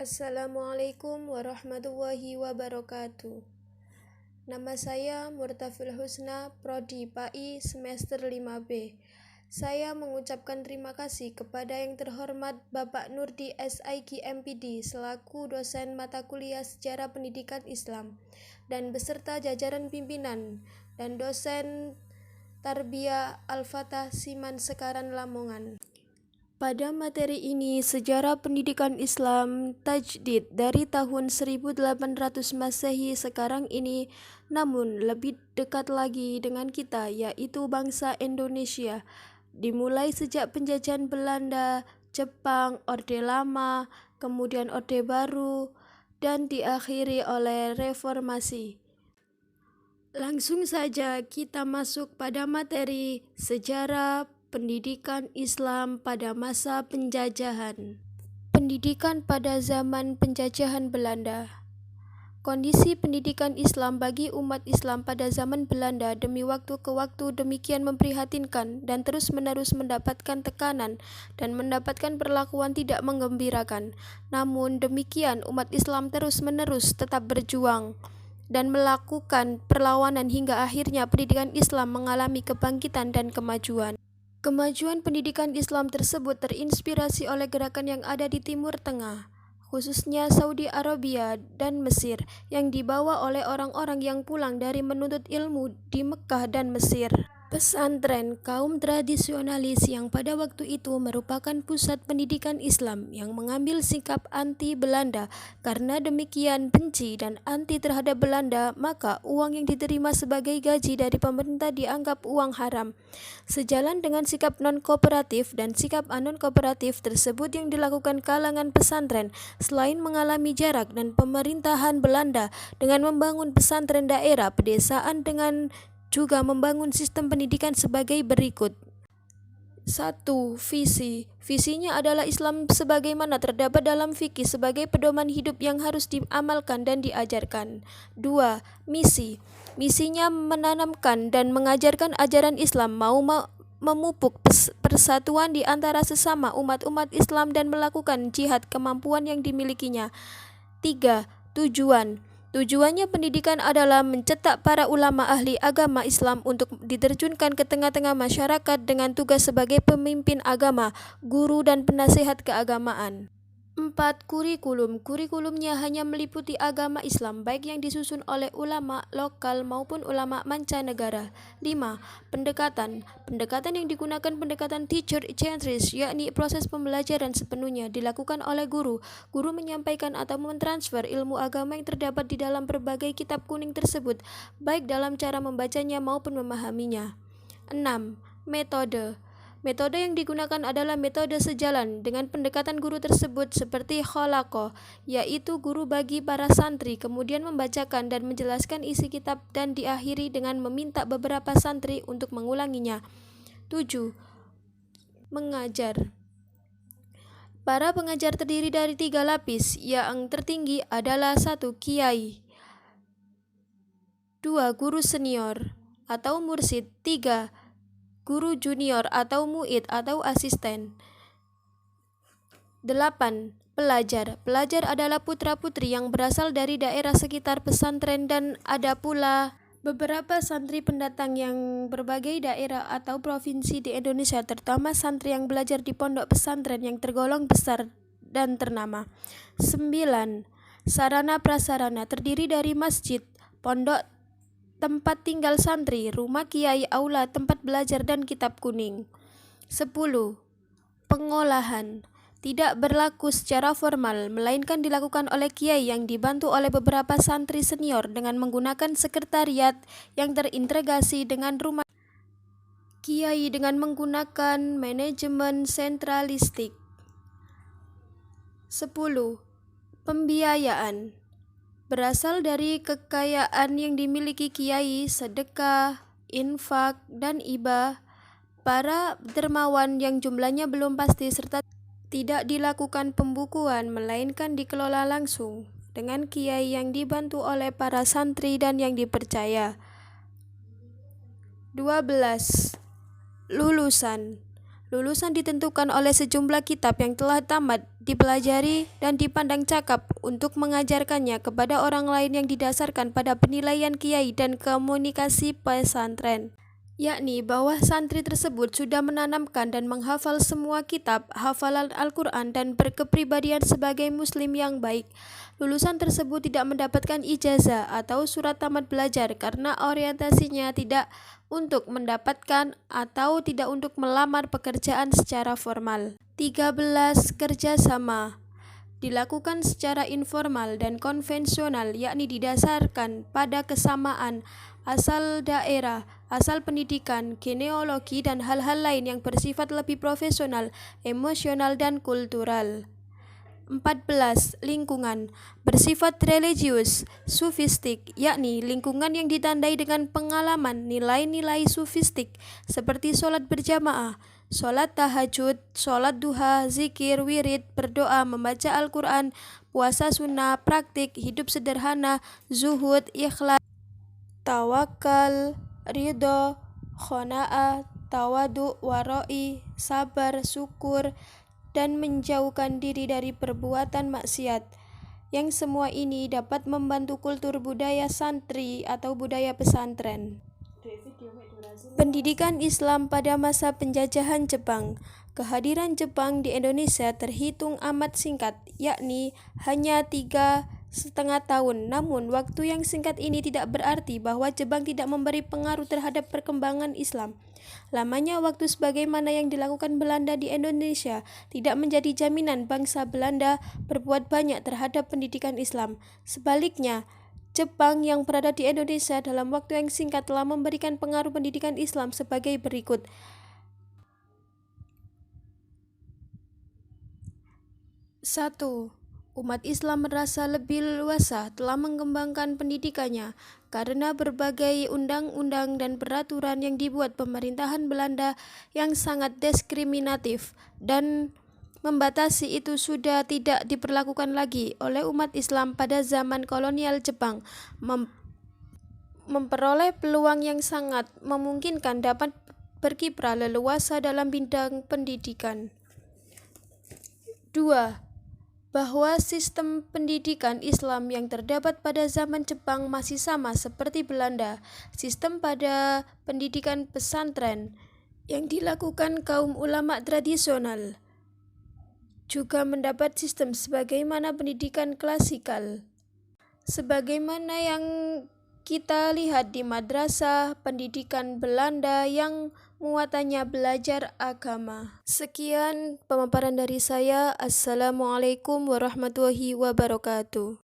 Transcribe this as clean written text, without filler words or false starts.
Assalamualaikum warahmatullahi wabarakatuh. Nama saya Murtafil Husna, Prodi PAI semester 5B. Saya mengucapkan terima kasih kepada yang terhormat Bapak Nurdi SIG MPD selaku dosen mata kuliah Sejarah Pendidikan Islam dan beserta jajaran pimpinan dan dosen Tarbiyah Al-Fatah Siman Sekaran Lamongan. Pada materi ini, sejarah pendidikan Islam tajdid dari tahun 1800 Masehi sekarang ini, namun lebih dekat lagi dengan kita, yaitu bangsa Indonesia, dimulai sejak penjajahan Belanda, Jepang, Orde Lama, kemudian Orde Baru, dan diakhiri oleh reformasi. Langsung saja kita masuk pada materi sejarah pendidikan Islam pada masa penjajahan. Pendidikan pada zaman penjajahan Belanda. Kondisi pendidikan Islam bagi umat Islam pada zaman Belanda demi waktu ke waktu demikian memprihatinkan dan terus-menerus mendapatkan tekanan dan mendapatkan perlakuan tidak menggembirakan. Namun demikian umat Islam terus-menerus tetap berjuang dan melakukan perlawanan hingga akhirnya pendidikan Islam mengalami kebangkitan dan kemajuan. Kemajuan pendidikan Islam tersebut terinspirasi oleh gerakan yang ada di Timur Tengah, khususnya Saudi Arabia dan Mesir, yang dibawa oleh orang-orang yang pulang dari menuntut ilmu di Mekah dan Mesir. Pesantren kaum tradisionalis yang pada waktu itu merupakan pusat pendidikan Islam yang mengambil sikap anti Belanda. Karena demikian benci dan anti terhadap Belanda, maka uang yang diterima sebagai gaji dari pemerintah dianggap uang haram. Sejalan dengan sikap non-kooperatif dan sikap anon-kooperatif tersebut yang dilakukan kalangan pesantren, selain mengalami jarak dan pemerintahan Belanda dengan membangun pesantren daerah pedesaan dengan juga membangun sistem pendidikan sebagai berikut. 1. Visi. Visinya adalah Islam sebagaimana terdapat dalam fikih sebagai pedoman hidup yang harus diamalkan dan diajarkan. 2. Misi. Misinya menanamkan dan mengajarkan ajaran Islam, memupuk persatuan di antara sesama umat-umat Islam dan melakukan jihad kemampuan yang dimilikinya. 3. Tujuan. Tujuannya pendidikan adalah mencetak para ulama ahli agama Islam untuk diterjunkan ke tengah-tengah masyarakat dengan tugas sebagai pemimpin agama, guru dan penasihat keagamaan. 4. Kurikulum. Kurikulumnya hanya meliputi agama Islam, baik yang disusun oleh ulama lokal maupun ulama mancanegara. 5. Pendekatan. Pendekatan yang digunakan pendekatan teacher-centric, yakni proses pembelajaran sepenuhnya dilakukan oleh guru. Guru menyampaikan atau mentransfer ilmu agama yang terdapat di dalam berbagai kitab kuning tersebut, baik dalam cara membacanya maupun memahaminya. 6. Metode. Metode yang digunakan adalah metode sejalan dengan pendekatan guru tersebut seperti kholaqoh, yaitu guru bagi para santri, kemudian membacakan dan menjelaskan isi kitab dan diakhiri dengan meminta beberapa santri untuk mengulanginya. 7. Mengajar. Para pengajar terdiri dari 3 lapis, yang tertinggi adalah 1. Kiai, 2. Guru senior atau mursid, 3. Guru junior atau muid atau asisten. 8. Pelajar. Pelajar adalah putra-putri yang berasal dari daerah sekitar pesantren dan ada pula beberapa santri pendatang yang berbagai daerah atau provinsi di Indonesia, terutama santri yang belajar di pondok pesantren yang tergolong besar dan ternama. 9. Sarana prasarana terdiri dari masjid, pondok, tempat tinggal santri, rumah kiai, aula, tempat belajar, dan kitab kuning. 10. Pengolahan. Tidak berlaku secara formal, melainkan dilakukan oleh kiai yang dibantu oleh beberapa santri senior dengan menggunakan sekretariat yang terintegrasi dengan rumah kiai dengan menggunakan manajemen sentralistik. 10. Pembiayaan. Berasal dari kekayaan yang dimiliki kiai, sedekah, infak, dan hibah para dermawan yang jumlahnya belum pasti serta tidak dilakukan pembukuan melainkan dikelola langsung dengan kiai yang dibantu oleh para santri dan yang dipercaya. 12. Lulusan. Lulusan ditentukan oleh sejumlah kitab yang telah tamat dipelajari, dan dipandang cakap untuk mengajarkannya kepada orang lain yang didasarkan pada penilaian kiai dan komunikasi pesantren, yakni bahwa santri tersebut sudah menanamkan dan menghafal semua kitab, hafalan Al-Quran, dan berkepribadian sebagai muslim yang baik. Lulusan tersebut tidak mendapatkan ijazah atau surat tamat belajar karena orientasinya tidak untuk mendapatkan atau tidak untuk melamar pekerjaan secara formal. 13. Kerjasama dilakukan secara informal dan konvensional, yakni didasarkan pada kesamaan asal daerah, asal pendidikan, genealogi, dan hal-hal lain yang bersifat lebih profesional, emosional, dan kultural. 14. Lingkungan bersifat religius, sufistik, yakni lingkungan yang ditandai dengan pengalaman nilai-nilai sufistik seperti sholat berjamaah, sholat tahajud, sholat duha, zikir, wirid, berdoa, membaca Al-Quran, puasa sunnah, praktik, hidup sederhana, zuhud, ikhlas, tawakal, ridho, khona'ah, tawadu, waroi, sabar, syukur, dan menjauhkan diri dari perbuatan maksiat, yang semua ini dapat membantu kultur budaya santri atau budaya pesantren. Pendidikan Islam pada masa penjajahan Jepang. Kehadiran Jepang di Indonesia terhitung amat singkat, yakni hanya 3,5 tahun. Namun, waktu yang singkat ini tidak berarti bahwa Jepang tidak memberi pengaruh terhadap perkembangan Islam. Lamanya waktu sebagaimana yang dilakukan Belanda di Indonesia tidak menjadi jaminan bangsa Belanda berbuat banyak terhadap pendidikan Islam. Sebaliknya, Jepang yang berada di Indonesia dalam waktu yang singkat telah memberikan pengaruh pendidikan Islam sebagai berikut. 1. Umat Islam merasa lebih leluasa telah mengembangkan pendidikannya karena berbagai undang-undang dan peraturan yang dibuat pemerintahan Belanda yang sangat diskriminatif dan membatasi itu sudah tidak diperlakukan lagi oleh umat Islam pada zaman kolonial Jepang, memperoleh peluang yang sangat memungkinkan dapat berkiprah leluasa dalam bidang pendidikan. 2. Bahwa sistem pendidikan Islam yang terdapat pada zaman Jepang masih sama seperti Belanda. Sistem pada pendidikan pesantren yang dilakukan kaum ulama tradisional juga mendapat sistem sebagaimana pendidikan klasikal, sebagaimana yang kita lihat di madrasah pendidikan Belanda yang muatannya belajar agama. Sekian pemaparan dari saya. Assalamualaikum warahmatullahi wabarakatuh.